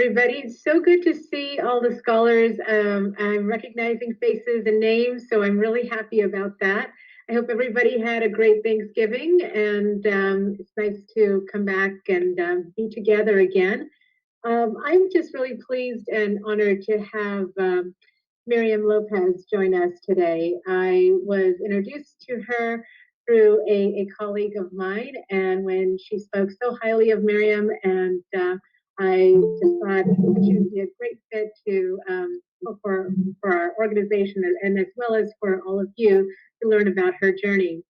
everybody. It's so good to see all the scholars. I'm recognizing faces and names, so I'm really happy about that. I hope everybody had a great Thanksgiving, and it's nice to come back and be together again. I'm just really pleased and honored to have Miriam Lopez join us today. I was introduced to her through a colleague of mine, and when she spoke so highly of Miriam, and I just thought she would be a great fit to for our organization and as well as for all of you to learn about her journey.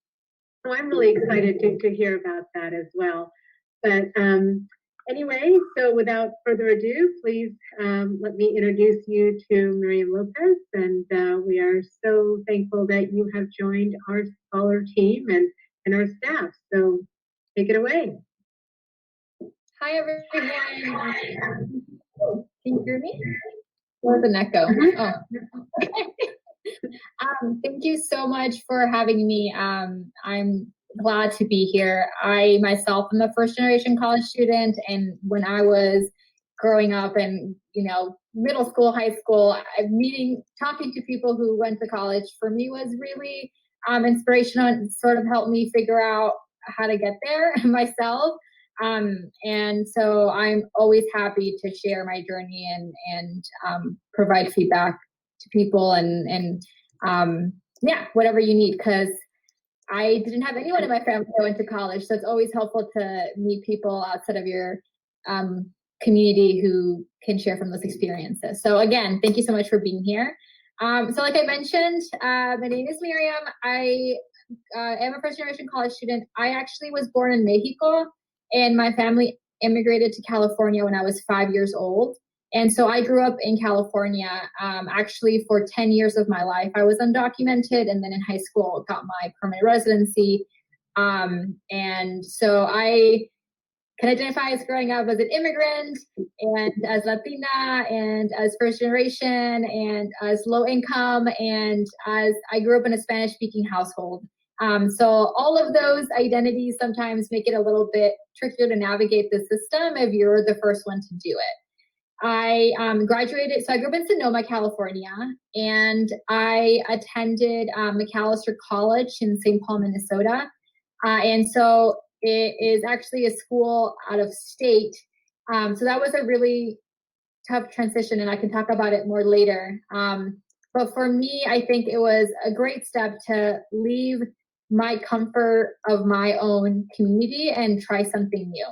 So I'm really excited to hear about that as well. But anyway, so without further ado, please let me introduce you to Miriam Lopez. And we are so thankful that you have joined our scholar team and our staff. So take it away. Hi, everyone. Can you hear me? Or the echo? Oh. Thank you so much for having me. I'm glad to be here. I myself am a first-generation college student, and when I was growing up and middle school, high school, talking to people who went to college for me was really inspirational and sort of helped me figure out how to get there myself. And so I'm always happy to share my journey and provide feedback to people and whatever you need, because I didn't have anyone in my family who went to college. So it's always helpful to meet people outside of your community who can share from those experiences. So again, thank you so much for being here. So like I mentioned, my name is Miriam. I am a first generation college student. I actually was born in Mexico, and my family immigrated to California when I was 5 years old. And so I grew up in California, actually for 10 years of my life. I was undocumented, and then in high school got my permanent residency. And so I can identify as growing up as an immigrant and as Latina and as first generation and as low income, and as I grew up in a Spanish speaking household. So all of those identities sometimes make it a little bit trickier to navigate the system if you're the first one to do it. I graduated, so I grew up in Sonoma, California, and I attended Macalester College in St. Paul, Minnesota. And so it is actually a school out of state. So that was a really tough transition, and I can talk about it more later. But for me, I think it was a great step to leave my comfort of my own community and try something new.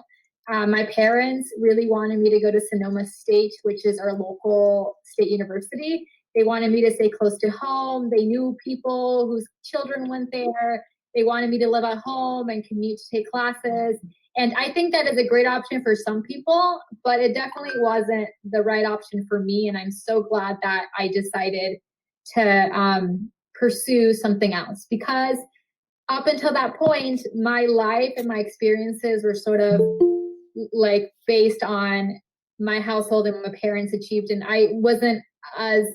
My parents really wanted me to go to Sonoma State, which is our local state university. They wanted me to stay close to home. They knew people whose children went there. They wanted me to live at home and commute to take classes. And I think that is a great option for some people, but it definitely wasn't the right option for me. And I'm so glad that I decided to pursue something else, because up until that point, my life and my experiences were sort of like based on my household and what my parents achieved. And I wasn't as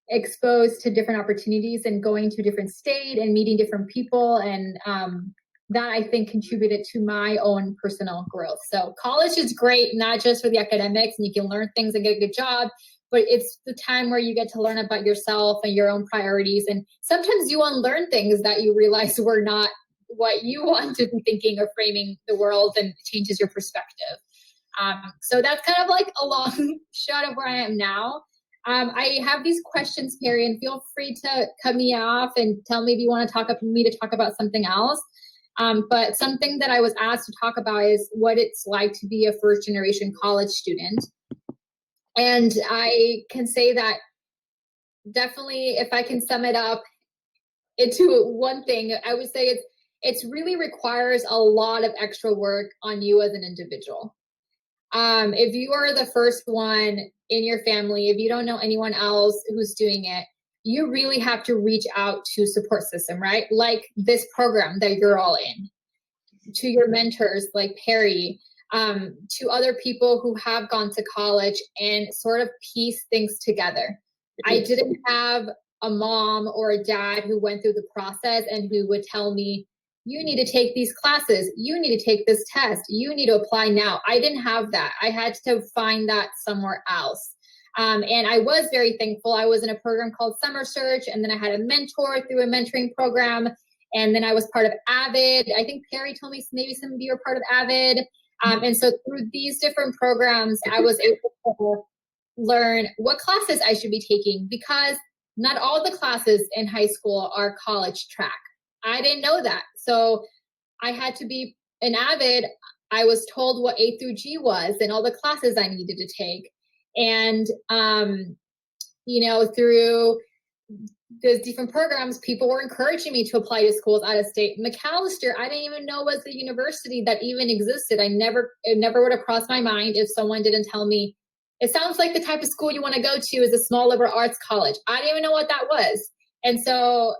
exposed to different opportunities and going to a different state and meeting different people. And that I think contributed to my own personal growth. So college is great, not just for the academics, and you can learn things and get a good job, but it's the time where you get to learn about yourself and your own priorities. And sometimes you unlearn things that you realize were not what you want to be thinking or framing the world, and it changes your perspective. So that's kind of like a long shot of where I am now. I have these questions, Perry, and feel free to cut me off and tell me if you want to talk about something else. But something that I was asked to talk about is what it's like to be a first generation college student. And I can say that definitely, if I can sum it up into one thing, I would say it's really requires a lot of extra work on you as an individual. If you are the first one in your family, if you don't know anyone else who's doing it, you really have to reach out to support system, right? Like this program that you're all in, to your mentors like Perry, to other people who have gone to college, and sort of piece things together. I didn't have a mom or a dad who went through the process and who would tell me, you need to take these classes, you need to take this test, you need to apply now. I didn't have that. I had to find that somewhere else. And I was very thankful. I was in a program called Summer Search, and then I had a mentor through a mentoring program. And then I was part of AVID. I think Perry told me maybe some of you are part of AVID. And so through these different programs, I was able to learn what classes I should be taking, because not all the classes in high school are college track. I didn't know that. So I had to be an AVID. I was told what A through G was and all the classes I needed to take. And, through the different programs, people were encouraging me to apply to schools out of state. Macalester, I didn't even know was a university that even existed. It never would have crossed my mind if someone didn't tell me, it sounds like the type of school you want to go to is a small liberal arts college. I didn't even know what that was. And so,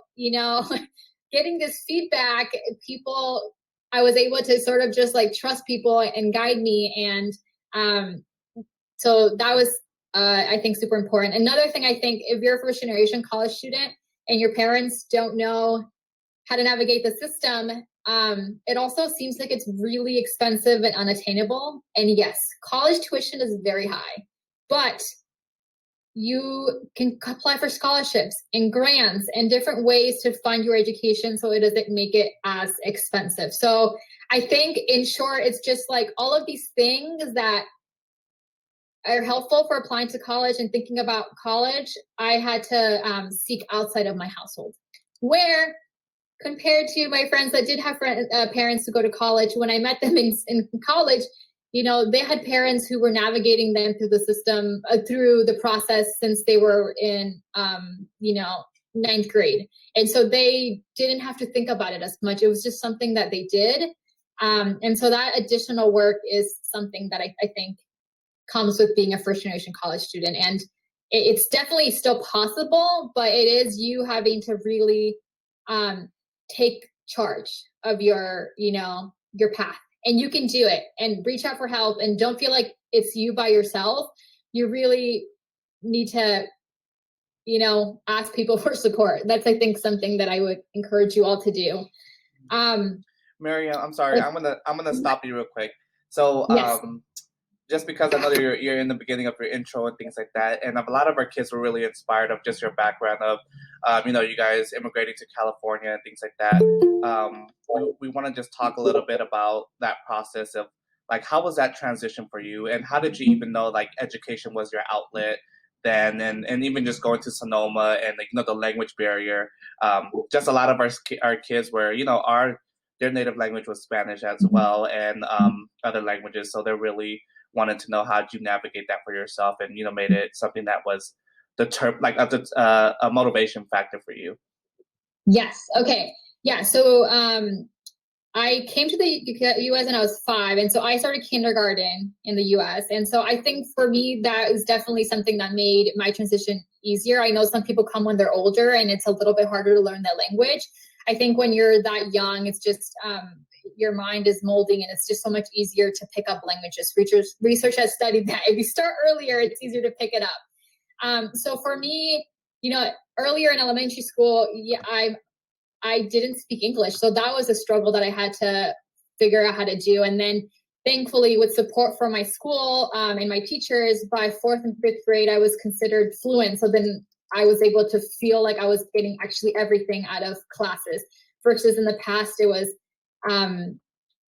getting this feedback, I was able to sort of just like trust people and guide me. And so that was, I think, super important. Another thing, I think, if you're a first generation college student and your parents don't know how to navigate the system, it also seems like it's really expensive and unattainable. And yes, college tuition is very high, but you can apply for scholarships and grants and different ways to fund your education so it doesn't make it as expensive. So I think, in short, it's just like all of these things that are helpful for applying to college and thinking about college. I had to seek outside of my household, where compared to my friends that did have parents to go to college, when I met them in college, they had parents who were navigating them through the system, through the process since they were in, ninth grade. And so they didn't have to think about it as much. It was just something that they did. And so that additional work is something that I think comes with being a first generation college student. And it's definitely still possible, but it is you having to really take charge of your path. And you can do it, and reach out for help, and don't feel like it's you by yourself. You really need to, ask people for support. That's, I think, something that I would encourage you all to do. Miriam, I'm sorry. I'm gonna stop you real quick. So, yes. Just because I know that you're in the beginning of your intro and things like that, and a lot of our kids were really inspired of just your background of, you guys immigrating to California and things like that. We want to just talk a little bit about that process of, like, how was that transition for you, and how did you even know like education was your outlet then, and even just going to Sonoma and the language barrier. Just a lot of our kids were their native language was Spanish as well, and other languages, so they're really wanted to know how you navigate that for yourself, and made it something that was a motivation factor for you. Yes. Okay. Yeah. So I came to the U.S. when I was 5, and so I started kindergarten in the U.S. And so I think for me that is definitely something that made my transition easier. I know some people come when they're older, and it's a little bit harder to learn that language. I think when you're that young, it's just your mind is molding, and it's just so much easier to pick up languages. Research has studied that if you start earlier, it's easier to pick it up. So for me, earlier in elementary school, I didn't speak English. So that was a struggle that I had to figure out how to do. And then thankfully, with support from my school and my teachers, by 4th and 5th grade, I was considered fluent. So then I was able to feel like I was getting actually everything out of classes, versus in the past, it was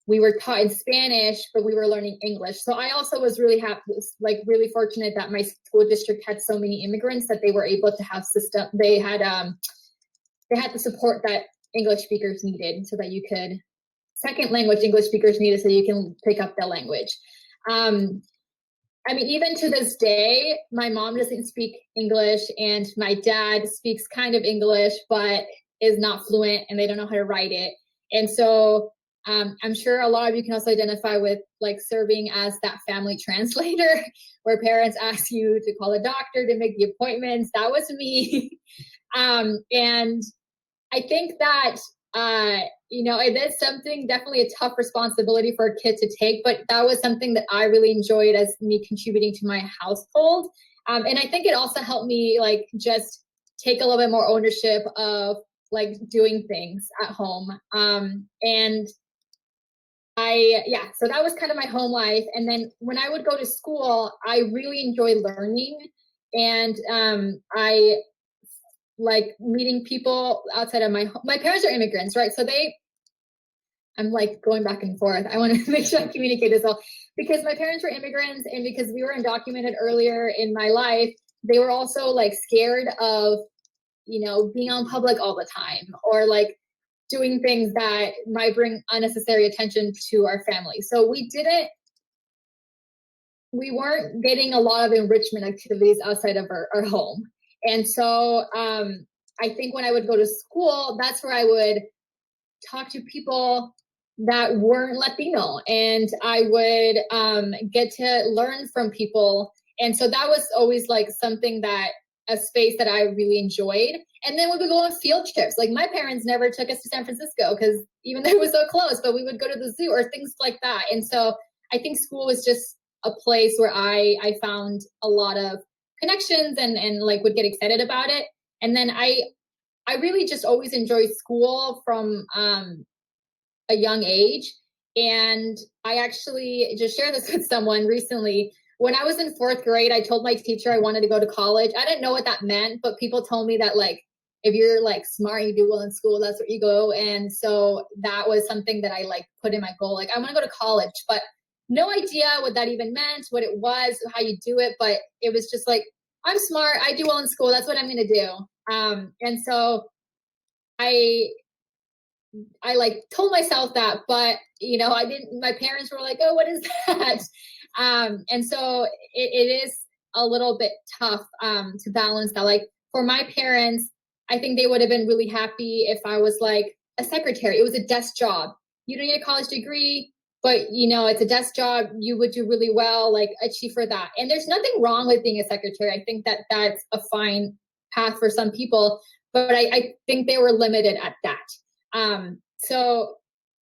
we were taught in Spanish, but we were learning English. So I also was really happy, really fortunate that my school district had so many immigrants that they were able to have they had the support that English speakers needed, so that you could, second language English speakers needed, so you can pick up the language. Even to this day, my mom doesn't speak English, and my dad speaks kind of English, but is not fluent, and they don't know how to write it. And so I'm sure a lot of you can also identify with serving as that family translator, where parents ask you to call a doctor to make the appointments. That was me. And I think that, it is something, definitely a tough responsibility for a kid to take, but that was something that I really enjoyed as me contributing to my household. And I think it also helped me just take a little bit more ownership of like doing things at home. And so that was kind of my home life. And then when I would go to school, I really enjoy learning. And I like meeting people outside of my parents are immigrants, right? So I'm like going back and forth. I want to make sure I communicate this well, because my parents were immigrants and because we were undocumented earlier in my life, they were also like scared of, being on public all the time or like doing things that might bring unnecessary attention to our family. So we weren't getting a lot of enrichment activities outside of our home. And so I think when I would go to school, that's where I would talk to people that weren't Latino, and I would get to learn from people. And so that was always like a space that I really enjoyed. And then we would go on field trips. Like my parents never took us to San Francisco because even though it was so close, but we would go to the zoo or things like that. And so I think school was just a place where I found a lot of connections and like would get excited about it. And then I really just always enjoyed school from a young age. And I actually just shared this with someone recently. When I was in 4th grade, I told my teacher I wanted to go to college. I didn't know what that meant, but people told me that like, if you're like smart, you do well in school, that's where you go. And so that was something that I like put in my goal. Like I want to go to college, but no idea what that even meant, what it was, how you do it. But it was just like, I'm smart, I do well in school, that's what I'm going to do. And so I like told myself that, but I didn't, my parents were like, oh, what is that? And so it is a little bit tough to balance that. Like for my parents, I think they would have been really happy if I was like a secretary. It was a desk job. You don't need a college degree, but it's a desk job. You would do really well, like achieve for that. And there's nothing wrong with being a secretary. I think that that's a fine path for some people, but I think they were limited at that. So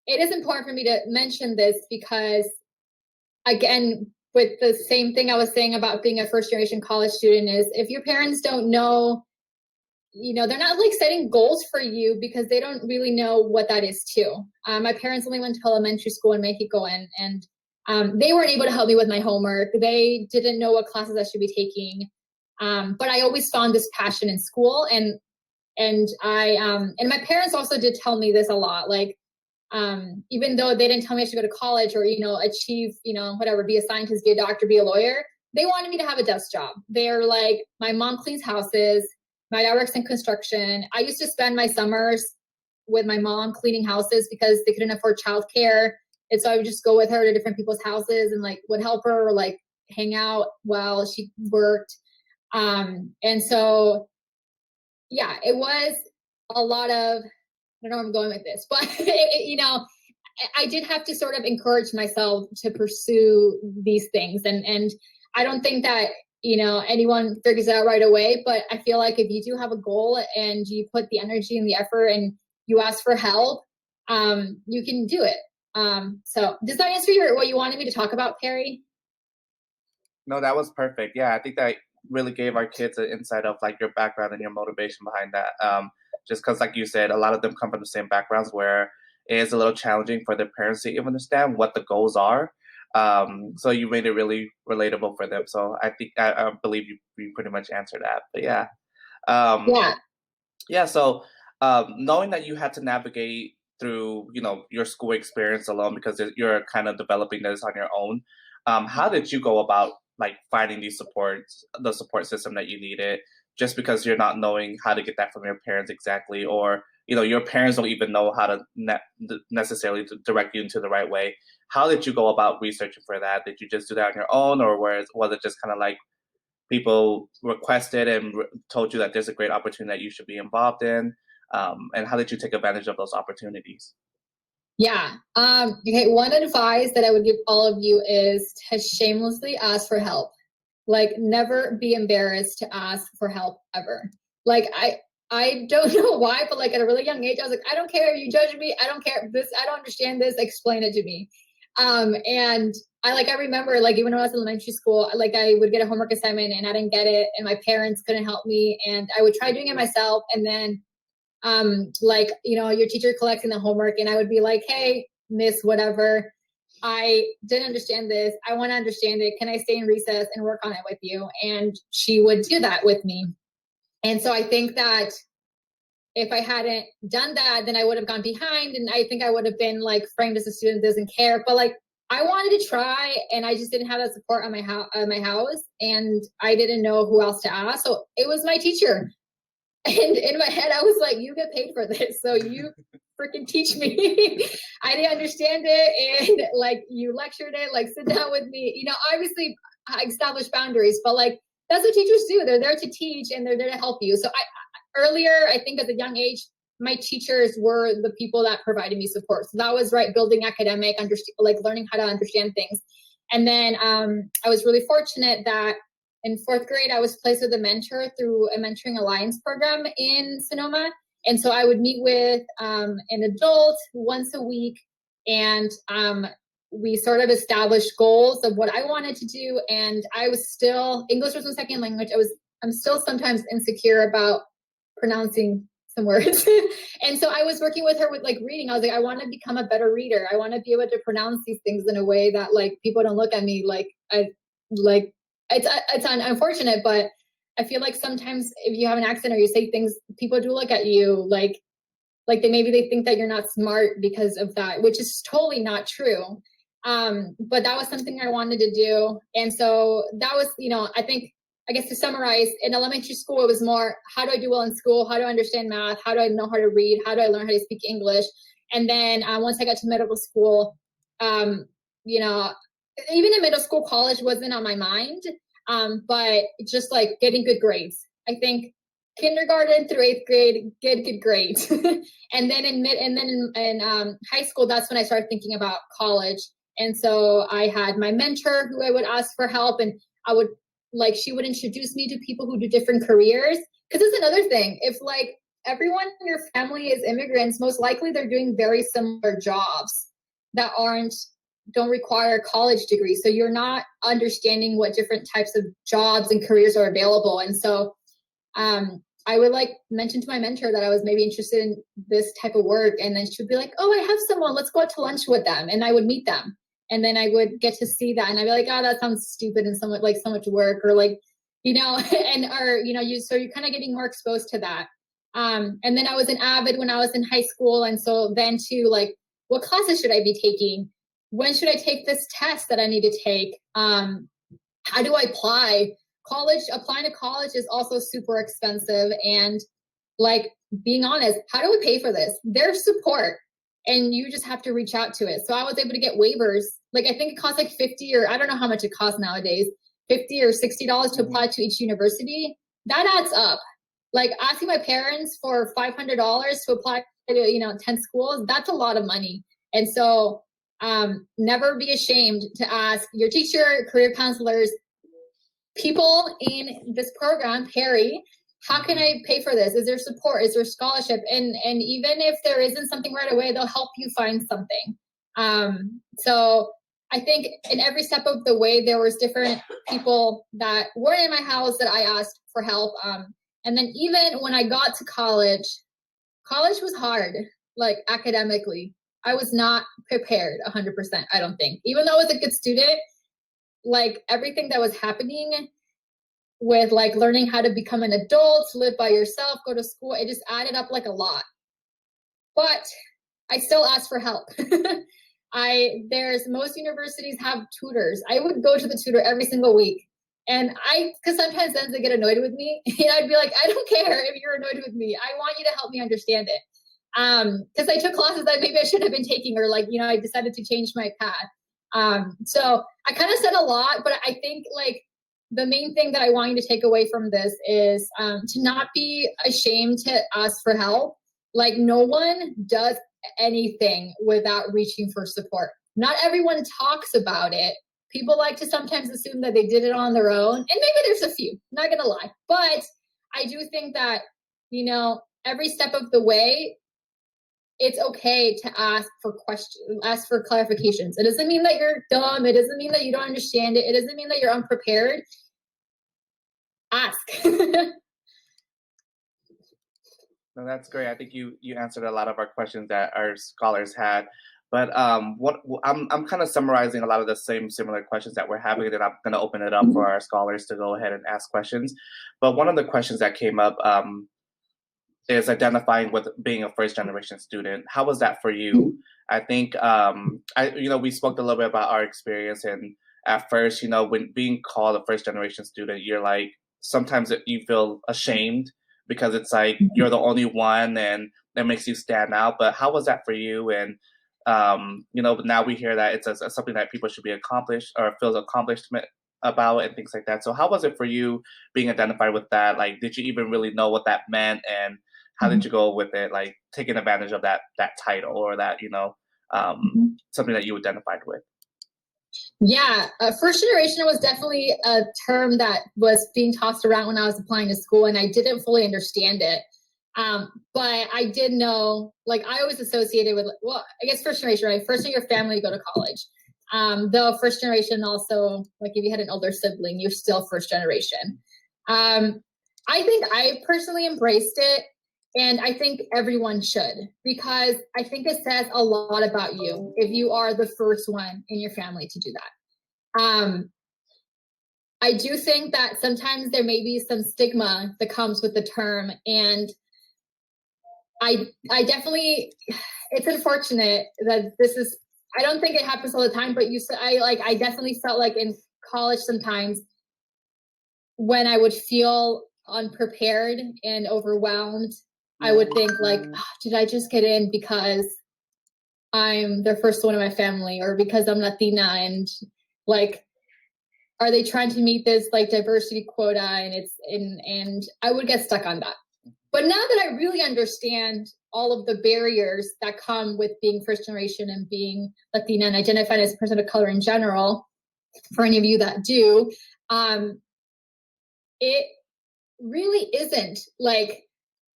it is important for me to mention this because, again, with the same thing I was saying about being a first generation college student is if your parents don't know, they're not like setting goals for you because they don't really know what that is too. My parents only went to elementary school in Mexico and they weren't able to help me with my homework. They didn't know what classes I should be taking. But I always found this passion in school and my parents also did tell me this a lot, like, even though they didn't tell me I should go to college or, achieve, whatever, be a scientist, be a doctor, be a lawyer, they wanted me to have a desk job. They're like, my mom cleans houses, my dad works in construction. I used to spend my summers with my mom cleaning houses because they couldn't afford childcare. And so I would just go with her to different people's houses and like would help her or like hang out while she worked. And so yeah, it was a lot of, I don't know where I'm going with this, but I did have to sort of encourage myself to pursue these things. And I don't think that, anyone figures it out right away, but I feel like if you do have a goal and you put the energy and the effort and you ask for help, you can do it. So does that answer what you wanted me to talk about, Perry? No, that was perfect. Yeah, I think that really gave our kids an insight of like your background and your motivation behind that. Just because, like you said, a lot of them come from the same backgrounds where it is a little challenging for their parents to even understand what the goals are. So you made it really relatable for them. So I think I believe you pretty much answered that. But yeah, yeah. So knowing that you had to navigate through your school experience alone because you're kind of developing this on your own, how did you go about like finding the support system that you needed? Just because you're not knowing how to get that from your parents exactly, or your parents don't even know how to necessarily to direct you into the right way. How did you go about researching for that? Did you just do that on your own, or was it just kind of like people requested and told you that there's a great opportunity that you should be involved in? And how did you take advantage of those opportunities? Yeah. Okay. One advice that I would give all of you is to shamelessly ask for help. Like never be embarrassed to ask for help ever. Like I don't know why, but like at a really young age, I was like, I don't care if you judge me. I don't care this. I don't understand this. Explain it to me. And I remember like even when I was in elementary school, like I would get a homework assignment and I didn't get it and my parents couldn't help me and I would try doing it myself. And then like, your teacher collecting the homework, and I would be like, hey, miss, whatever, I didn't understand this. I want to understand it. Can I stay in recess and work on it with you? And she would do that with me. And so I think that if I hadn't done that, then I would have gone behind, and I think I would have been like framed as a student that doesn't care. But like, I wanted to try, and I just didn't have that support on my house, and I didn't know who else to ask. So it was my teacher. And in my head, I was like, you get paid for this, so you freaking teach me. I didn't understand it, and like, you lectured it, like, sit down with me. Obviously I established boundaries, but like, that's what teachers do. They're there to teach, and they're there to help you. So I think at a young age, my teachers were the people that provided me support. So that was right, building academic, like learning how to understand things. And then I was really fortunate that in 4th grade, I was placed with a mentor through a mentoring alliance program in Sonoma. And so I would meet with an adult once a week, and we sort of established goals of what I wanted to do. And I was still, English was my second language. I'm still sometimes insecure about pronouncing some words. And so I was working with her with like reading. I was like, I want to become a better reader. I want to be able to pronounce these things in a way that like people don't look at me like it's unfortunate, but I feel like sometimes if you have an accent or you say things, people do look at you like they think that you're not smart because of that, which is totally not true. But that was something I wanted to do. And so that was, I guess to summarize, in elementary school, it was more, how do I do well in school? How do I understand math? How do I know how to read? How do I learn how to speak English? And then once I got to middle school, even in middle school, college wasn't on my mind, but just like getting good grades. I think kindergarten through 8th grade, get good grades. And then in high school, that's when I started thinking about college. And so I had my mentor who I would ask for help, and she would introduce me to people who do different careers. Because it's another thing. If like everyone in your family is immigrants, most likely they're doing very similar jobs that don't require a college degree. So you're not understanding what different types of jobs and careers are available. And so I would like mention to my mentor that I was maybe interested in this type of work. And then she would be like, oh, I have someone, let's go out to lunch with them. And I would meet them. And then I would get to see that. And I'd be like, oh, that sounds stupid and somewhat like so much work, or like, so you're kind of getting more exposed to that. And then I was an avid when I was in high school. And so then too, like, what classes should I be taking? When should I take this test that I need to take? How do I apply? Applying to college is also super expensive. And like, being honest, how do we pay for this? There's support, and you just have to reach out to it. So I was able to get waivers. Like, I think it costs like $50, or I don't know how much it costs nowadays, $50 or $60 to apply to each university. That adds up. Like, asking my parents for $500 to apply to, 10 schools, that's a lot of money. And so never be ashamed to ask your teacher, career counselors, people in this program, Perry, how can I pay for this? Is there support? Is there scholarship? And even if there isn't something right away, they'll help you find something. So I think in every step of the way, there was different people that weren't in my house that I asked for help. And then even when I got to college was hard, like academically. I was not prepared 100%, I don't think. Even though I was a good student, like everything that was happening with like learning how to become an adult, live by yourself, go to school, it just added up like a lot. But I still asked for help. Most universities have tutors. I would go to the tutor every single week. And because sometimes then they get annoyed with me. And I'd be like, I don't care if you're annoyed with me. I want you to help me understand it. Because I took classes that maybe I should have been taking, or like, I decided to change my path. So I kind of said a lot, but I think like the main thing that I want you to take away from this is to not be ashamed to ask for help. Like, no one does anything without reaching for support. Not everyone talks about it. People like to sometimes assume that they did it on their own. And maybe there's a few, not gonna lie. But I do think that, every step of the way, it's okay to ask for questions, ask for clarifications. It doesn't mean that you're dumb. It doesn't mean that you don't understand it. It doesn't mean that you're unprepared. Ask. No, that's great. I think you answered a lot of our questions that our scholars had. But I'm kind of summarizing a lot of the similar questions that we're having, and I'm going to open it up for our scholars to go ahead and ask questions. But one of the questions that came up is identifying with being a first generation student. How was that for you? I think we spoke a little bit about our experience, and at first, when being called a first generation student, you're like sometimes you feel ashamed because it's like you're the only one, and that makes you stand out. But how was that for you? And now we hear that it's something that people should be accomplished or feels accomplishment about and things like that. So how was it for you being identified with that? Like, did you even really know what that meant, and how did you go with it? Like taking advantage of that title or that something that you identified with. Yeah, first generation was definitely a term that was being tossed around when I was applying to school, and I didn't fully understand it. But I did know, like, I always associated with, well, I guess first generation, right? First in your family to go to college. Though first generation also, like if you had an older sibling, you're still first generation. I think I personally embraced it, and I think everyone should, because I think it says a lot about you if you are the first one in your family to do that. I do think that sometimes there may be some stigma that comes with the term, and I definitely, it's unfortunate that this is, I don't think it happens all the time, but I definitely felt like in college sometimes when I would feel unprepared and overwhelmed, I would think like, did I just get in because I'm the first one in my family, or because I'm Latina, and like, are they trying to meet this like diversity quota? And I would get stuck on that. But now that I really understand all of the barriers that come with being first generation and being Latina and identifying as a person of color in general, for any of you that do, it really isn't like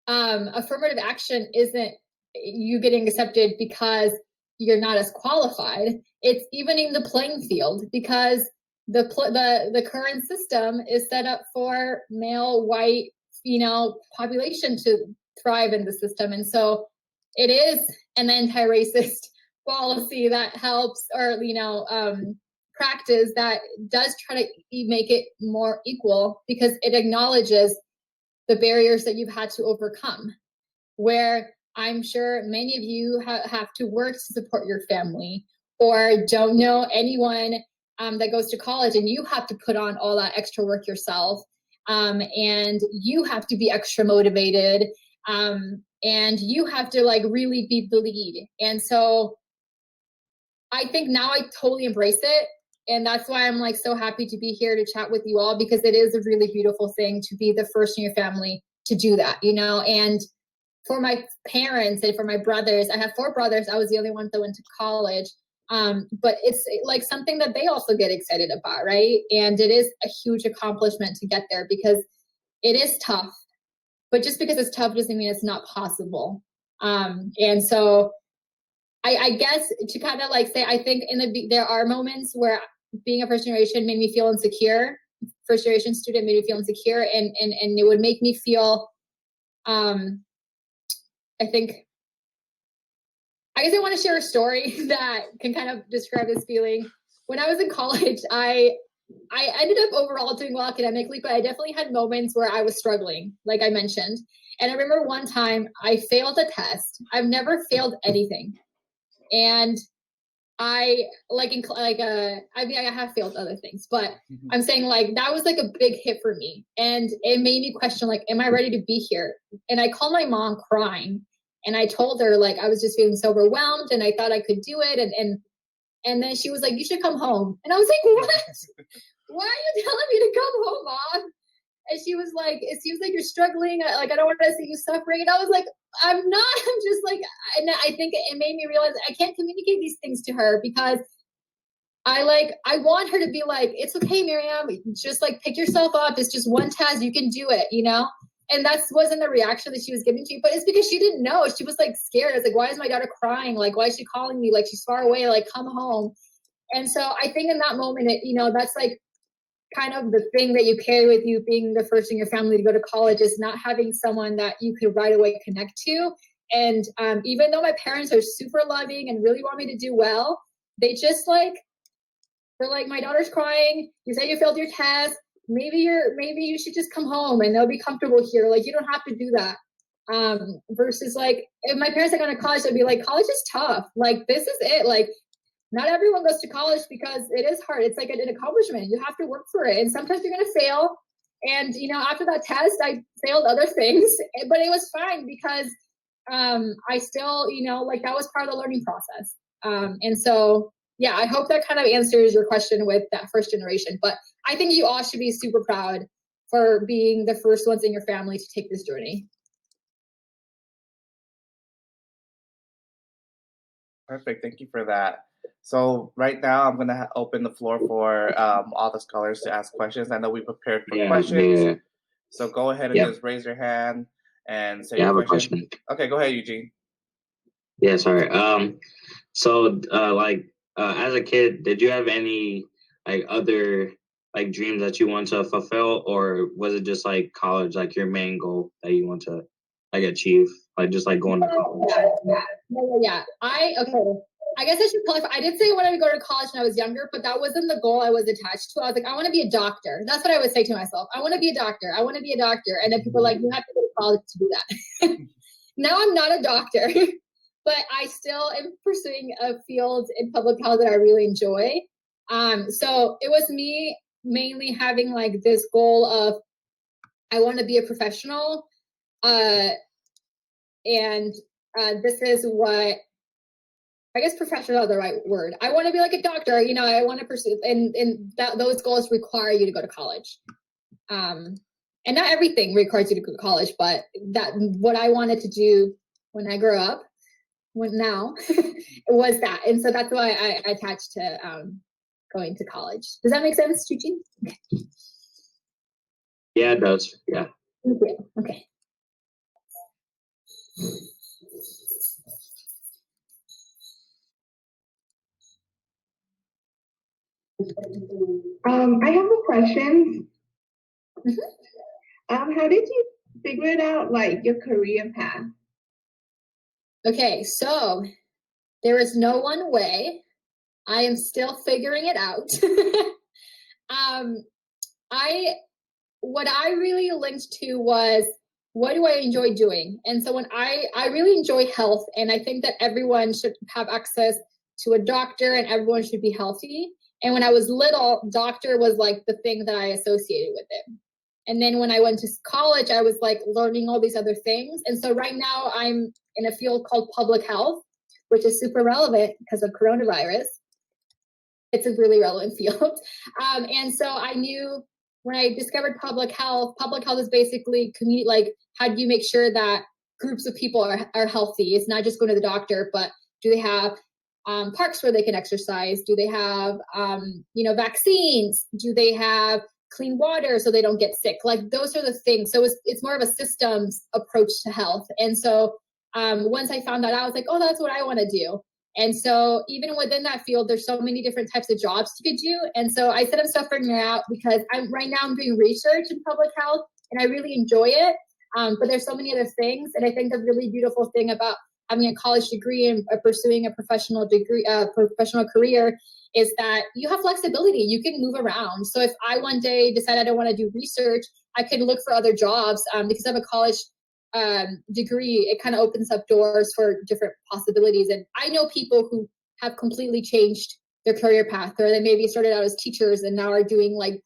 affirmative action isn't you getting accepted because you're not as qualified. It's evening the playing field, because the current system is set up for male, white, population to thrive in the system. And so it is an anti-racist policy that helps, or, practice that does try to make it more equal, because it acknowledges the barriers that you've had to overcome, where I'm sure many of you have to work to support your family, or don't know anyone that goes to college, and you have to put on all that extra work yourself. And you have to be extra motivated, and you have to like really be the lead. And so I think now I totally embrace it. And that's why I'm like so happy to be here to chat with you all, because it is a really beautiful thing to be the first in your family to do that, and for my parents and for my brothers, I have 4 brothers. I was the only one that went to college. But it's like something that they also get excited about, right? And it is a huge accomplishment to get there, because it is tough. But just because it's tough doesn't mean it's not possible. And so I guess to kind of like say, I think there are moments where being a first generation made me feel insecure. First generation student made me feel insecure, and it would make me feel, I guess I want to share a story that can kind of describe this feeling. When I was in college, I ended up overall doing well academically, but I definitely had moments where I was struggling, like I mentioned. And I remember one time I failed a test. I've never failed anything. And I have failed other things, but I'm saying like that was like a big hit for me. And it made me question, like, am I ready to be here? And I called my mom crying. And I told her, like, I was just feeling so overwhelmed, and I thought I could do it. And then she was like, you should come home. And I was like, what? Why are you telling me to come home, Mom? And she was like, it seems like you're struggling. I don't want to see you suffering. And I was like, I'm not. I'm just like, and I think it made me realize I can't communicate these things to her, because I want her to be like, it's okay, Miriam. Just like pick yourself up. It's just one test. You can do it, And that wasn't the reaction that she was giving to me, but it's because she didn't know. She was like scared. I was like, why is my daughter crying? Like, why is she calling me? Like, she's far away. Like, come home. And so I think in that moment, that's like, kind of the thing that you carry with you being the first in your family to go to college is not having someone that you could right away connect to. And even though my parents are super loving and really want me to do well, they just like, they're like, my daughter's crying. You said you failed your test. Maybe you should just come home and they'll be comfortable here. Like, you don't have to do that. Versus like, if my parents had gone to college, they'd be like, college is tough. Like, this is it. Like, not everyone goes to college because it is hard. It's like an accomplishment. You have to work for it. And sometimes you're going to fail. And, you know, after that test, I failed other things, but it was fine because I still, you know, like that was part of the learning process. And so, yeah, I hope that kind of answers your question with that first generation. But I think you all should be super proud for being the first ones in your family to take this journey. Perfect. Thank you for that. So right now I'm going to open the floor for all the scholars to ask questions. I know we prepared for questions. Yeah. So go ahead and just raise your hand and say your question. Okay, go ahead, Eugene. Yeah, sorry. As a kid, did you have any like other like dreams that you want to fulfill, or was it just like college, like your main goal that you want to like achieve, like just like going to college? Yeah. I guess I should clarify. I did say I wanted to go to college when I was younger, but that wasn't the goal I was attached to. I was like, I want to be a doctor. That's what I would say to myself. I want to be a doctor. I want to be a doctor. And then people are like, you have to go to college to do that. Now I'm not a doctor, but I still am pursuing a field in public health that I really enjoy. So it was me mainly having like this goal of, I want to be a professional. This is what, I guess professional is the right word. I want to be like a doctor, you know, I want to pursue, and those goals require you to go to college. And not everything requires you to go to college, but that what I wanted to do when I grew up, now, was that. And so that's why I attached to going to college. Does that make sense, Eugene? Yeah, it does. Yeah. Thank you. Okay. I have a question. How did you figure it out, like your career path? Okay, so there is no one way. I am still figuring it out. What I really linked to was, what do I enjoy doing? And so when I really enjoy health, and I think that everyone should have access to a doctor and everyone should be healthy. And when I was little, doctor was like the thing that I associated with it. And then when I went to college, I was like learning all these other things. And so right now I'm in a field called public health, which is super relevant because of coronavirus. It's a really relevant field. And so I knew when I discovered public health is basically community, like how do you make sure that groups of people are healthy? It's not just going to the doctor, but do they have parks where they can exercise? Do they have, vaccines? Do they have clean water so they don't get sick? Like those are the things. So it's more of a systems approach to health. And so once I found that out, I was like, oh, that's what I want to do. And so even within that field, there's so many different types of jobs you could do. And so I said I'm still figuring it out because right now I'm doing research in public health and I really enjoy it. But there's so many other things. And I think the really beautiful thing about having a college degree and pursuing a professional career is that you have flexibility. You can move around. So if I one day decide I don't want to do research, I can look for other jobs because I have a college degree. It kind of opens up doors for different possibilities. And I know people who have completely changed their career path, or they maybe started out as teachers and now are doing like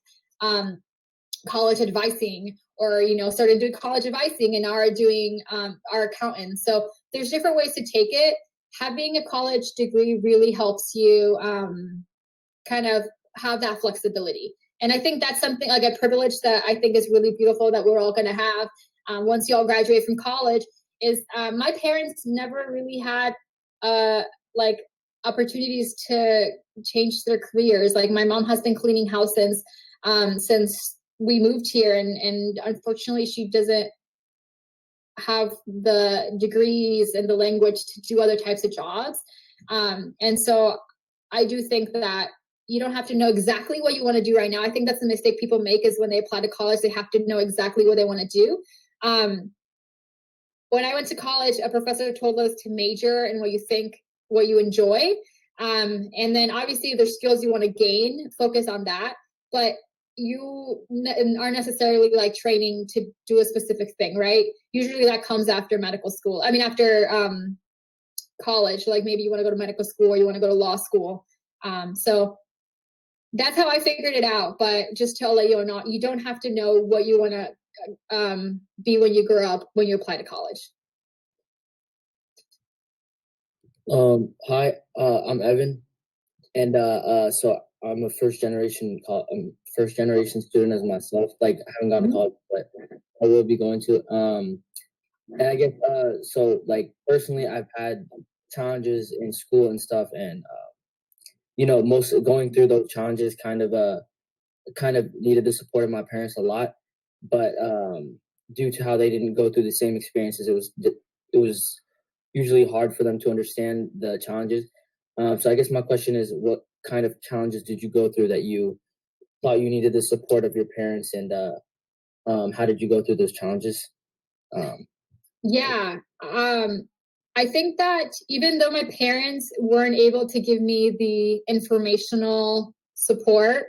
college advising, or started doing college advising and now are doing our accountants. So there's different ways to take it. Having a college degree really helps you kind of have that flexibility. And I think that's something like a privilege that I think is really beautiful that we're all going to have once you all graduate from college. Is my parents never really had like opportunities to change their careers. Like my mom has been cleaning houses since we moved here, and unfortunately she doesn't have the degrees and the language to do other types of jobs. And so I do think that you don't have to know exactly what you want to do right now. I think that's the mistake people make, is when they apply to college, they have to know exactly what they want to do. When I went to college, a professor told us to major in what you enjoy. And then obviously there's skills you want to gain, focus on that, but you aren't necessarily like training to do a specific thing, right? Usually that comes after medical school. I mean, after college, like maybe you want to go to medical school or you want to go to law school. So that's how I figured it out. But just to let you know, you don't have to know what you want to be when you grow up, when you apply to college. Hi, I'm Evan, and so I'm a first generation student as myself. Like, I haven't gone to college, but I will be going to. And I guess so. Like, personally, I've had challenges in school and stuff, and most going through those challenges kind of needed the support of my parents a lot, but due to how they didn't go through the same experiences, it was usually hard for them to understand the challenges. So I guess my question is, what kind of challenges did you go through that you thought you needed the support of your parents, and how did you go through those challenges? I think that even though my parents weren't able to give me the informational support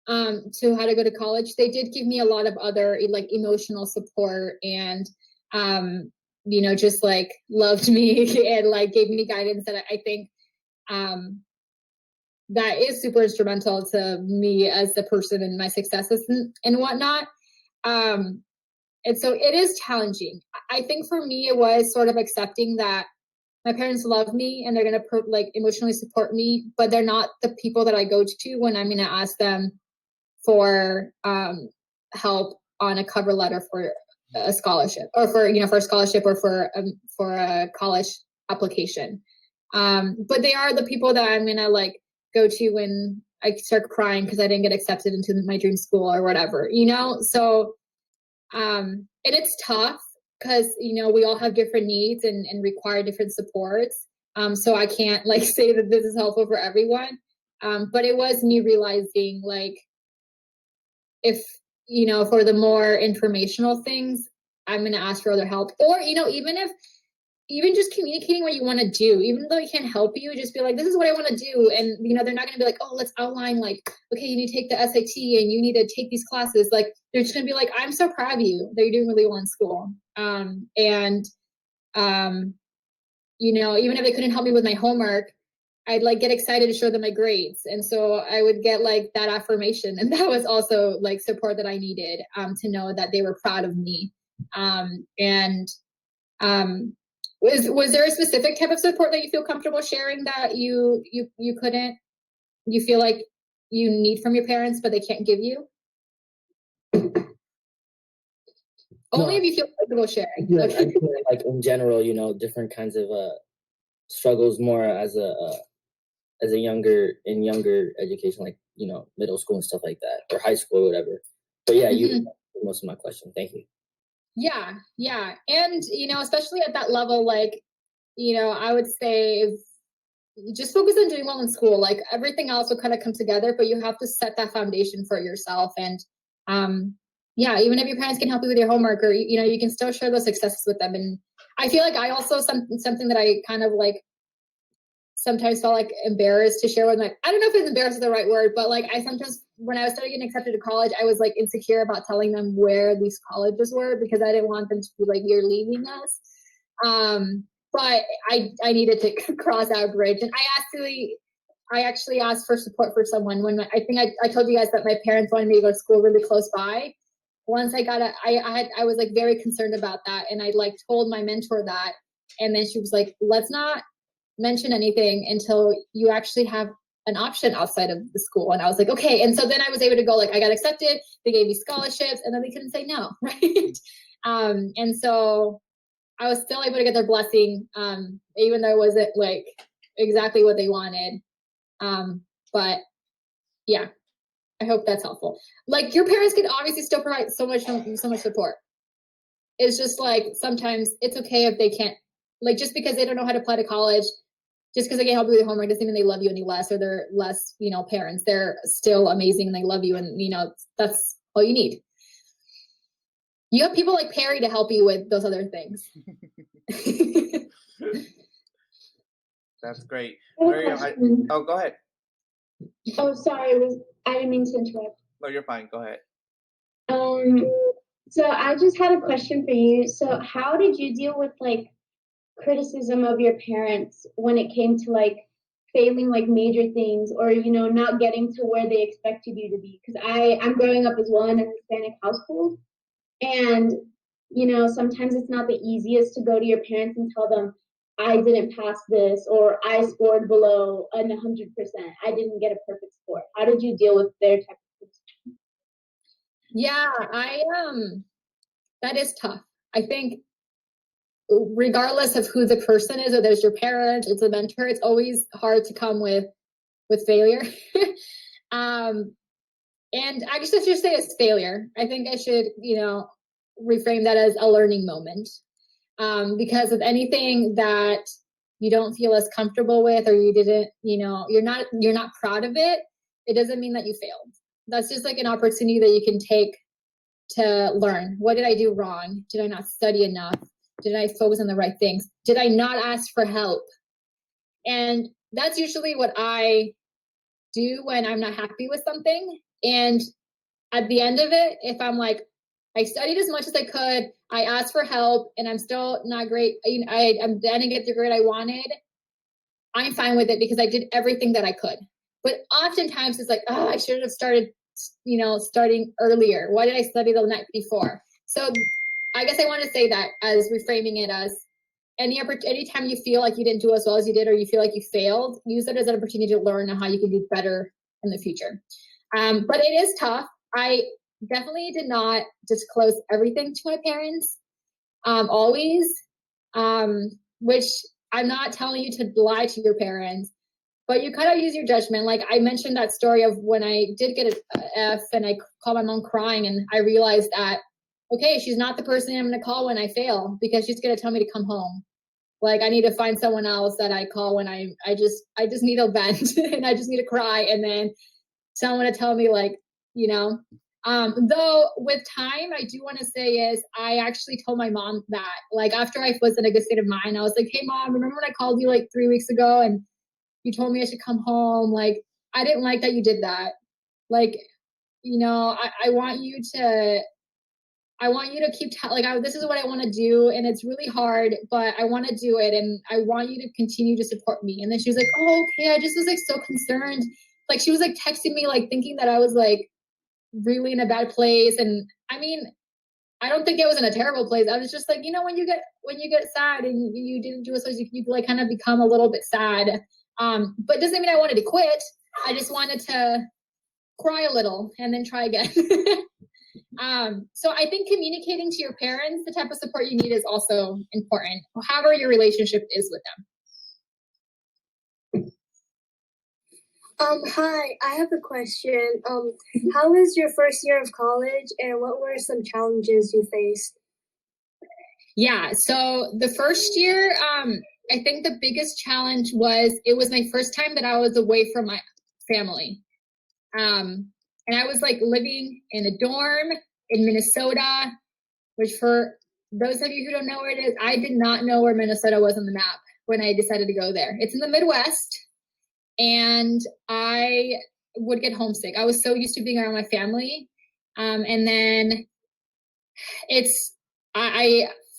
to how to go to college, they did give me a lot of other like emotional support, and just like loved me and like gave me guidance that I think that is super instrumental to me as a person and my successes and whatnot. And so it is challenging. I think for me, it was sort of accepting that my parents love me and they're going to like emotionally support me, but they're not the people that I go to when I'm going to ask them for help on a cover letter for a scholarship, or for a scholarship, or for a college application. But they are the people that I'm going to like go to when I start crying because I didn't get accepted into my dream school or whatever, So and it's tough because we all have different needs and require different supports. So I can't like say that this is helpful for everyone. But it was me realizing, like, if for the more informational things, I'm going to ask for other help. Or even just communicating what you want to do, even though it can't help you, just be like, this is what I want to do. And, they're not going to be like, oh, let's outline, like, okay, you need to take the SAT and you need to take these classes. Like, they're just going to be like, I'm so proud of you that you're doing really well in school. Even if they couldn't help me with my homework, I'd like get excited to show them my grades. And so I would get like that affirmation. And that was also like support that I needed to know that they were proud of me. Was there a specific type of support that you feel comfortable sharing that you feel like you need from your parents, but they can't give you? Only if you feel comfortable sharing. I feel like in general, different kinds of struggles more as a younger education, like, middle school and stuff like that, or high school or whatever. But yeah, you answered most of my question. Thank you. Yeah. And, especially at that level, like, I would say just focus on doing well in school. Like, everything else will kind of come together, but you have to set that foundation for yourself. And, even if your parents can help you with your homework, or, you can still share those successes with them. And I feel like I also, something that I kind of like sometimes felt like embarrassed to share with my, I don't know if it's embarrassed is the right word, but like I sometimes, when I was starting getting accepted to college, I was like insecure about telling them where these colleges were, because I didn't want them to be like, you're leaving us. But I needed to cross that bridge. And I actually asked for support for someone when I think I told you guys that my parents wanted me to go to school really close by. Once I was like very concerned about that. And I like told my mentor that, and then she was like, let's not mention anything until you actually have an option outside of the school. And I was like, okay. And so then I was able to go, like, I got accepted, they gave me scholarships, and then they couldn't say no. Right. And so I was still able to get their blessing, even though it wasn't like exactly what they wanted. But yeah, I hope that's helpful. Like, your parents can obviously still provide so much support. It's just like, sometimes it's okay if they can't, like, just because they don't know how to apply to college, just because they can help you with homework doesn't mean they love you any less, or they're less, parents. They're still amazing and they love you, and that's all you need. You have people like Perry to help you with those other things. That's great. Miriam, go ahead. Oh, sorry, I didn't mean to interrupt. No, you're fine. Go ahead. So I just had a question for you. So how did you deal with like criticism of your parents when it came to like failing like major things, or not getting to where they expected you to be? Because I'm growing up as well in a Hispanic household, and sometimes it's not the easiest to go to your parents and tell them, I didn't pass this, or I scored below 100%. I didn't get a perfect score. How did you deal with their type of criticism? Yeah, that is tough. I think regardless of who the person is, or there's your parent, it's a mentor, it's always hard to come with failure. And I guess I should say it's failure. I think I should, reframe that as a learning moment. Because of anything that you don't feel as comfortable with, or you didn't, you're not proud of it, it doesn't mean that you failed. That's just like an opportunity that you can take to learn. What did I do wrong? Did I not study enough? Did I focus on the right things? Did I not ask for help? And that's usually what I do when I'm not happy with something. And at the end of it, if I'm like, I studied as much as I could, I asked for help, and I'm still not great, I didn't get the grade I wanted, I'm fine with it because I did everything that I could. But oftentimes it's like, oh, I should have started, starting earlier. Why did I study the night before? So I guess I want to say that as reframing it as anytime you feel like you didn't do as well as you did, or you feel like you failed, use it as an opportunity to learn how you can do better in the future. But it is tough. I definitely did not disclose everything to my parents, always, which I'm not telling you to lie to your parents, but you kind of use your judgment. Like I mentioned that story of when I did get an F and I called my mom crying, and I realized that, okay, she's not the person I'm going to call when I fail, because she's going to tell me to come home. Like I need to find someone else that I call when I just need a vent and I just need to cry, and then someone to tell me, like, though with time, I do want to say is I actually told my mom that, like, after I was in a good state of mind, I was like, hey mom, remember when I called you like 3 weeks ago and you told me I should come home? Like, I didn't like that you did that. Like, I want you to keep this is what I want to do, and it's really hard, but I want to do it, and I want you to continue to support me. And then she was like, oh, okay. I just was like so concerned. Like she was like texting me, like thinking that I was like really in a bad place. And I mean, I don't think it was in a terrible place. I was just like, when you get sad and you didn't do it, so you like kind of become a little bit sad. But it doesn't mean I wanted to quit. I just wanted to cry a little and then try again. So I think communicating to your parents the type of support you need is also important, however your relationship is with them. Hi, I have a question. How was your first year of college, and what were some challenges you faced? Yeah, so the first year, I think the biggest challenge was it was my first time that I was away from my family. And I was like living in a dorm in Minnesota, which for those of you who don't know where it is, I did not know where Minnesota was on the map when I decided to go there. It's in the Midwest. And I would get homesick. I was so used to being around my family. And then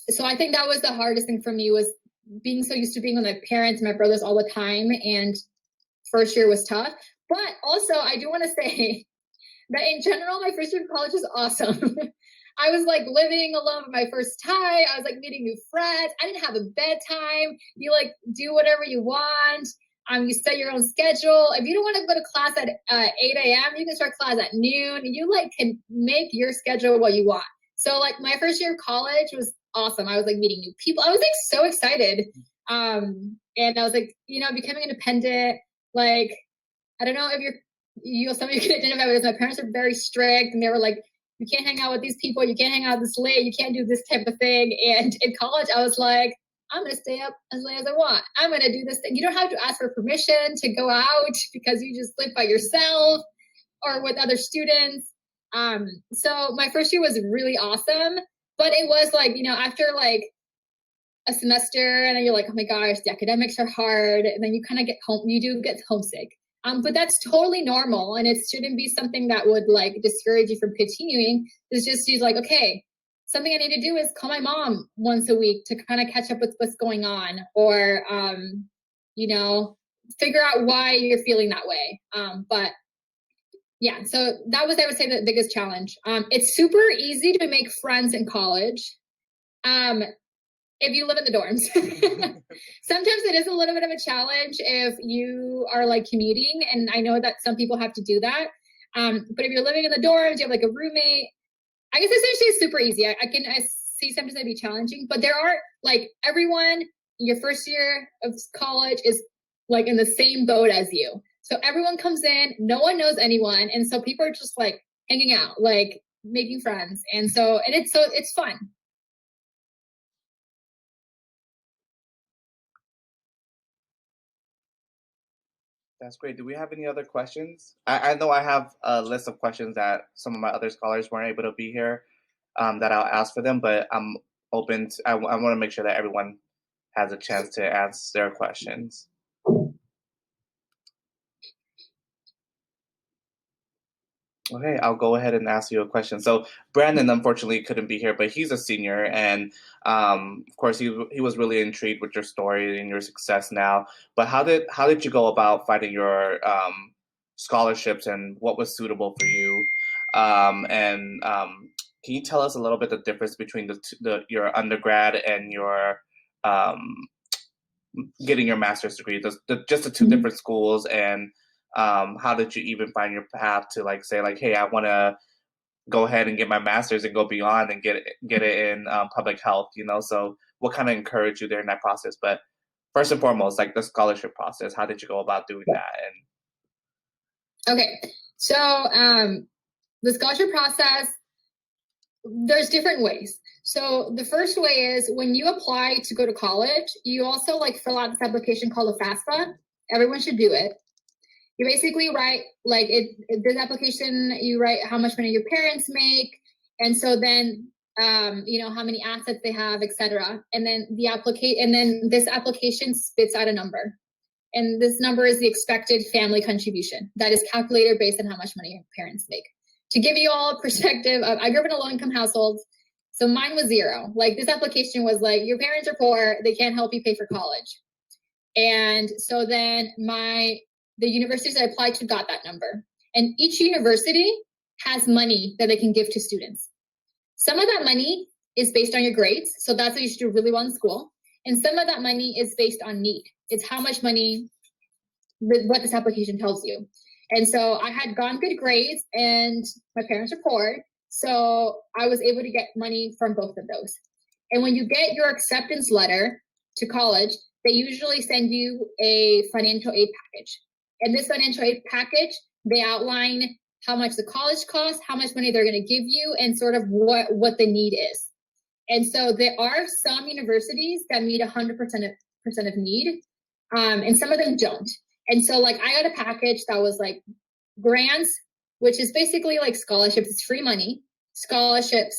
so I think that was the hardest thing for me, was being so used to being with my parents and my brothers all the time. And first year was tough. But also I do want to say that in general, my first year of college was awesome. I was like living alone for my first time. I was like meeting new friends. I didn't have a bedtime. You like do whatever you want. You set your own schedule. If you don't want to go to class at 8 a.m., you can start class at noon. You like can make your schedule what you want. So like my first year of college was awesome. I was like meeting new people. I was like so excited. And I was like, becoming independent. Like, I don't know if some of you can identify with this. My parents are very strict, and they were like, you can't hang out with these people. You can't hang out this late. You can't do this type of thing. And in college, I was like, I'm going to stay up as late as I want. I'm going to do this thing. You don't have to ask for permission to go out because you just live by yourself or with other students. So my first year was really awesome, but it was like, after like a semester and then you're like, oh my gosh, the academics are hard. And then you kind of get homesick. But that's totally normal. And it shouldn't be something that would like discourage you from continuing. It's just, you're like, okay, something I need to do is call my mom once a week to kind of catch up with what's going on, or, figure out why you're feeling that way. But yeah, so that was, I would say, the biggest challenge. It's super easy to make friends in college. If you live in the dorms. Sometimes it is a little bit of a challenge if you are like commuting, and I know that some people have to do that. But if you're living in the dorms, you have like a roommate, I guess essentially it's super easy. I see sometimes it'd be challenging, but there are like everyone your first year of college is like in the same boat as you. So everyone comes in, no one knows anyone. And so people are just like hanging out, like making friends. And it's fun. That's great. Do we have any other questions? I know I have a list of questions that some of my other scholars weren't able to be here, that I'll ask for them, but I'm open to, I want to make sure that everyone has a chance to ask their questions. Okay, I'll go ahead and ask you a question. So Brandon unfortunately couldn't be here, but he's a senior, and of course he was really intrigued with your story and your success now. But how did you go about finding your scholarships, and what was suitable for you? Can you tell us a little bit the difference between your undergrad and your getting your master's degree? Just the two different schools, and how did you even find your path to like say like, hey, I want to go ahead and get my master's and go beyond and get it in public health, So what kind of encouraged you during that process? But first and foremost, like the scholarship process, how did you go about doing that? Okay, so the scholarship process, there's different ways. So the first way is when you apply to go to college, you also like fill out this application called a FAFSA. Everyone should do it. You basically write like this application, you write how much money your parents make. And so then, how many assets they have, etc. And then this application spits out a number. And this number is the expected family contribution that is calculated based on how much money your parents make. To give you all a perspective, I grew up in a low-income household, so mine was zero. Like this application was like, your parents are poor, they can't help you pay for college. And so then the universities I applied to got that number. And each university has money that they can give to students. Some of that money is based on your grades, so that's what you should do really well in school. And some of that money is based on need. It's how much money, what this application tells you. And so I had gotten good grades and my parents are poor. So I was able to get money from both of those. And when you get your acceptance letter to college, they usually send you a financial aid package. And this financial aid package, they outline how much the college costs, how much money they're going to give you, and sort of what the need is. And so there are some universities that meet 100% of need, and some of them don't. And so like I got a package that was like grants, which is basically like scholarships. It's free money, scholarships.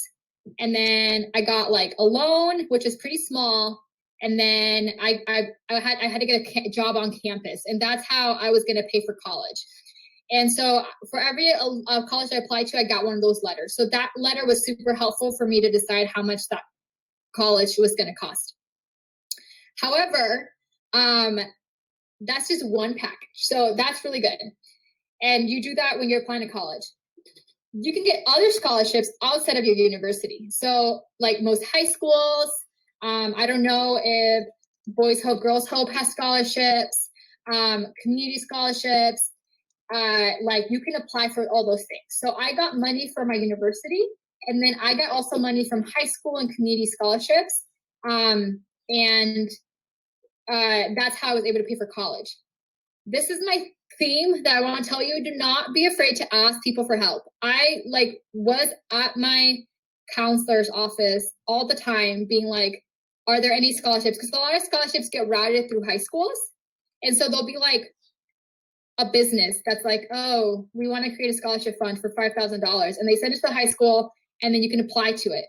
And then I got like a loan, which is pretty small. And then I had to get a job on campus, and that's how I was going to pay for college. And so for every college I applied to, I got one of those letters. So that letter was super helpful for me to decide how much that college was going to cost. However, that's just one package. So that's really good. And you do that when you're applying to college. You can get other scholarships outside of your university. So like most high schools, I don't know if Boys Hope, Girls Hope has scholarships, community scholarships, like you can apply for all those things. So I got money from my university, and then I got also money from high school and community scholarships. That's how I was able to pay for college. This is my theme that I want to tell you. Do not be afraid to ask people for help. I was at my counselor's office all the time being like, are there any scholarships? Because a lot of scholarships get routed through high schools. And so they'll be like a business that's like, oh, we want to create a scholarship fund for $5,000. And they send it to the high school, and then you can apply to it.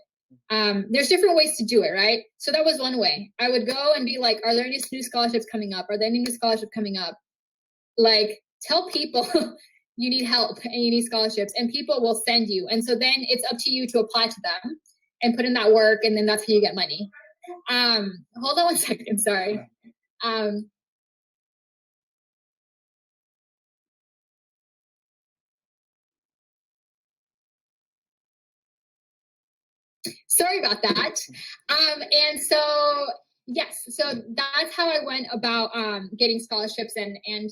There's different ways to do it, right? So that was one way. I would go and be like, are there any new scholarships coming up? Are there any new scholarships coming up? Like, tell people you need help and you need scholarships, and people will send you. And so then it's up to you to apply to them and put in that work, and then that's how you get money. Hold on one second, sorry. Sorry about that. And so, yes, so that's how I went about getting scholarships. And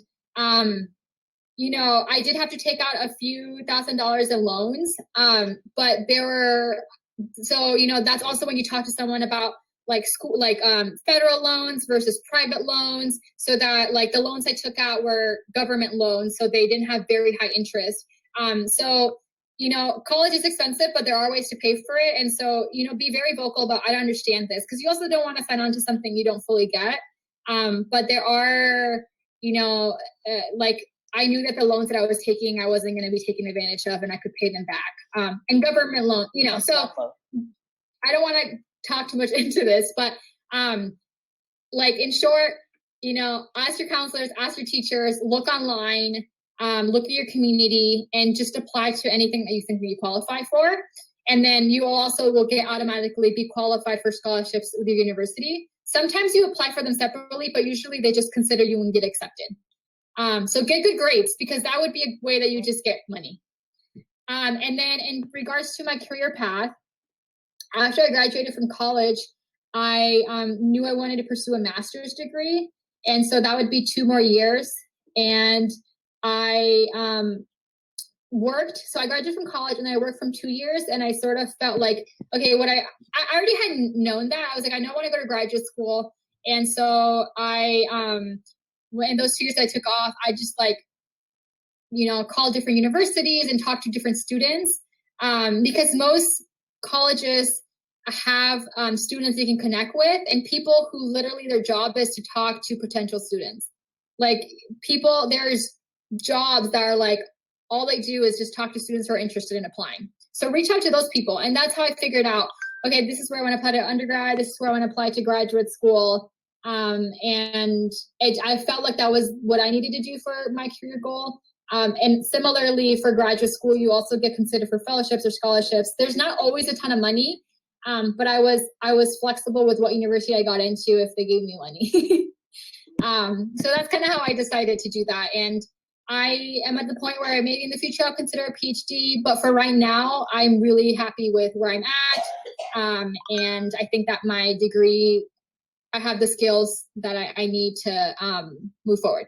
you know, I did have to take out a few $1,000s in loans, but there were, so, you know, that's also when you talk to someone about like school, like federal loans versus private loans, so that like the loans I took out were government loans, so they didn't have very high interest. So, you know, college is expensive, but there are ways to pay for it. And so, you know, be very vocal about, I don't understand this, because you also don't want to sign on to something you don't fully get. But there are, you know, like, I knew that the loans that I was taking, I wasn't going to be taken advantage of, and I could pay them back. And government loan, you know, so I don't want to talk too much into this, but like, in short, you know, ask your counselors, ask your teachers, look online, look at your community, and just apply to anything that you think that you qualify for. And then you also will get automatically be qualified for scholarships with your university. Sometimes you apply for them separately, but usually they just consider you and get accepted. So get good grades, because that would be a way that you just get money. And then in regards to my career path, after I graduated from college, I knew I wanted to pursue a master's degree. And so that would be 2 more years. And I worked, so I graduated from college and I worked from 2 years, and I sort of felt like, okay, what I already had known that. I was like, I know I want to go to graduate school. And so I, in those 2 years I took off, I just like, you know, called different universities and talked to different students, because most colleges have students they can connect with, and people who literally their job is to talk to potential students. Like, people, there's jobs that are like, all they do is just talk to students who are interested in applying. So reach out to those people. And that's how I figured out, okay, this is where I want to apply to undergrad, this is where I want to apply to graduate school. And I felt like that was what I needed to do for my career goal. And similarly for graduate school, you also get considered for fellowships or scholarships. There's not always a ton of money, but I was flexible with what university I got into if they gave me money. So that's kind of how I decided to do that. And I am at the point where maybe in the future I'll consider a PhD, but for right now, I'm really happy with where I'm at. And I think that my degree, I have the skills that I need to move forward.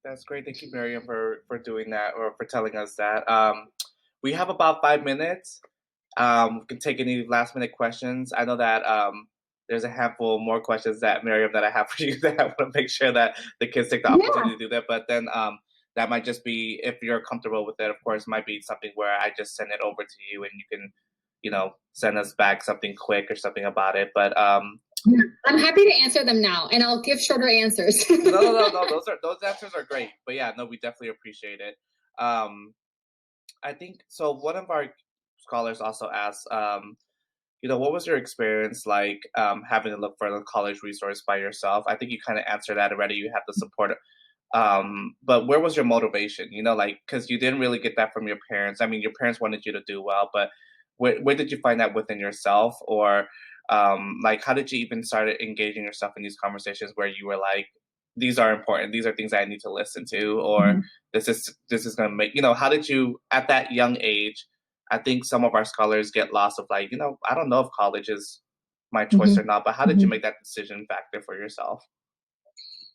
That's great. Thank you, Miriam, for doing that, or for telling us that. We have about 5 minutes. We can take any last minute questions. I know that there's a handful more questions that, Miriam, that I have for you that I want to make sure that the kids take the opportunity to do that. But then that might just be, if you're comfortable with it, of course, might be something where I just send it over to you and you can, you know, send us back something quick or something about it. But I'm happy to answer them now, and I'll give shorter answers. No. Those answers are great. But yeah, no, we definitely appreciate it. I think so. One of our scholars also asked, you know, what was your experience like having to look for the college resource by yourself? I think you kind of answered that already. You have the support. But where was your motivation? You know, like, because you didn't really get that from your parents. I mean, your parents wanted you to do well, but where did you find that within yourself? Or like, how did you even start engaging yourself in these conversations where you were like, these are important, these are things I need to listen to, or this is going to make, you know, how did you, at that young age, I think some of our scholars get lost of like, you know, I don't know if college is my choice or not, but how did you make that decision factor for yourself?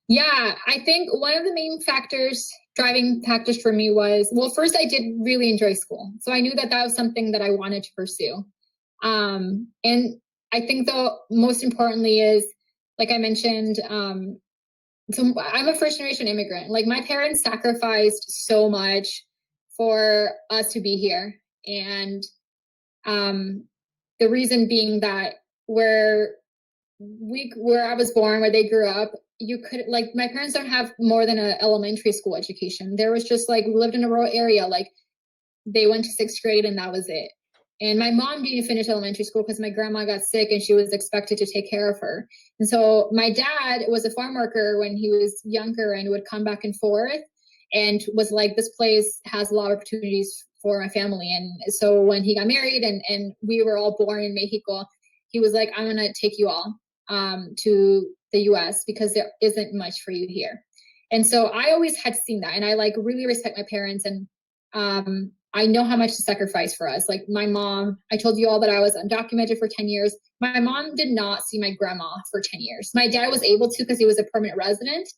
Yeah, I think one of the main driving factors for me was, well, first I did really enjoy school. So I knew that that was something that I wanted to pursue. And I think though, most importantly is, like I mentioned, so I'm a first generation immigrant. Like, my parents sacrificed so much for us to be here. And The reason being that where I was born, where they grew up, you could, like, my parents don't have more than an elementary school education. There was just like, we lived in a rural area, like they went to 6th grade and that was it. And my mom didn't finish elementary school because my grandma got sick and she was expected to take care of her. And so my dad was a farm worker when he was younger and would come back and forth and was like, this place has a lot of opportunities for my family. And so when he got married and we were all born in Mexico, he was like, I'm going to take you all to the US because there isn't much for you here. And so I always had seen that. And I like really respect my parents. And I know how much to sacrifice for us. Like my mom, I told you all that I was undocumented for 10 years. My mom did not see my grandma for 10 years. My dad was able to because he was a permanent resident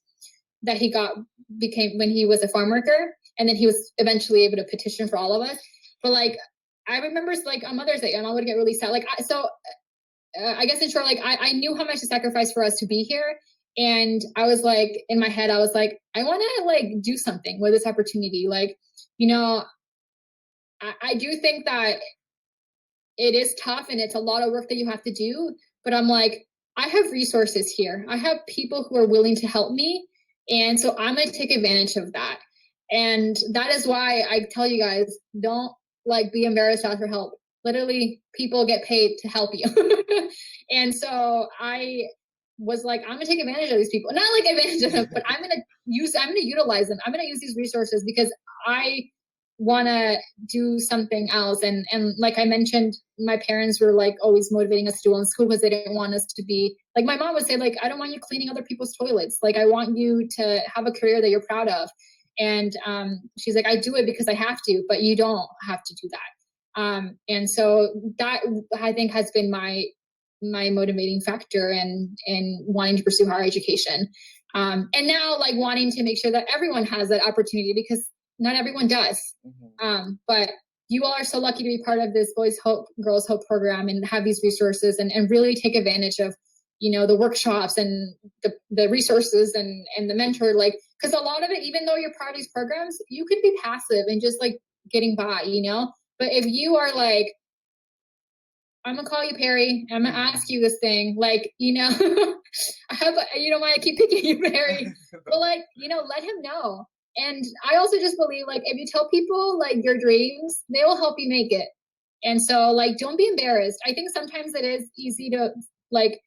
that he became when he was a farm worker. And then he was eventually able to petition for all of us. But like, I remember like on Mother's Day and I would get really sad. Like, I guess in short, like I knew how much to sacrifice for us to be here. And I was like, in my head, I was like, I want to like do something with this opportunity. Like, you know, I do think that it is tough and it's a lot of work that you have to do, but I'm like, I have resources here. I have people who are willing to help me. And so I'm going to take advantage of that. And that is why I tell you guys, don't like be embarrassed to ask for help. Literally, people get paid to help you. And so I was like, I'm gonna take advantage of these people. Not like advantage of them, but I'm gonna utilize them. I'm gonna use these resources because I wanna do something else. And like I mentioned, my parents were like always motivating us to do well in school because they didn't want us to be like, my mom would say, like, I don't want you cleaning other people's toilets. Like, I want you to have a career that you're proud of. And she's like, I do it because I have to, but you don't have to do that. And so that I think has been my motivating factor in wanting to pursue higher education. And now like wanting to make sure that everyone has that opportunity because not everyone does. Mm-hmm. But you all are so lucky to be part of this Boys Hope, Girls Hope program and have these resources and really take advantage of, you know, the workshops and the resources and the mentor, like, because a lot of it, even though you're part of these programs, you could be passive and just like getting by, you know. But if you are like, I'm gonna call you Perry, I'm gonna ask you this thing, like, you know, you don't want to keep picking you, Perry, but like, you know, let him know. And I also just believe, like, if you tell people like your dreams, they will help you make it. And so, like, don't be embarrassed. I think sometimes it is easy to like.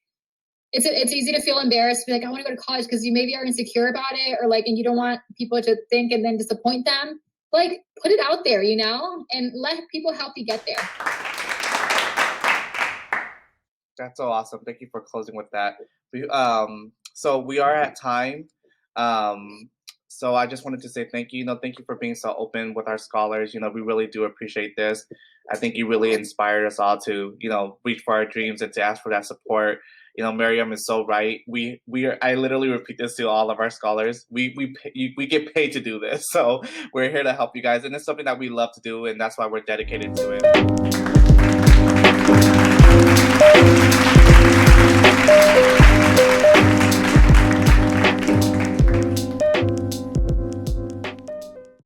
It's easy to feel embarrassed, be like, I want to go to college because you maybe are insecure about it, or like, and you don't want people to think and then disappoint them. Like, put it out there, you know, and let people help you get there. That's so awesome. Thank you for closing with that. So we are at time. So I just wanted to say thank you. You know, thank you for being so open with our scholars. You know, we really do appreciate this. I think you really inspired us all to, you know, reach for our dreams and to ask for that support. You know, Miriam is so right. I literally repeat this to all of our scholars. We get paid to do this, so we're here to help you guys, and it's something that we love to do, and that's why we're dedicated to it.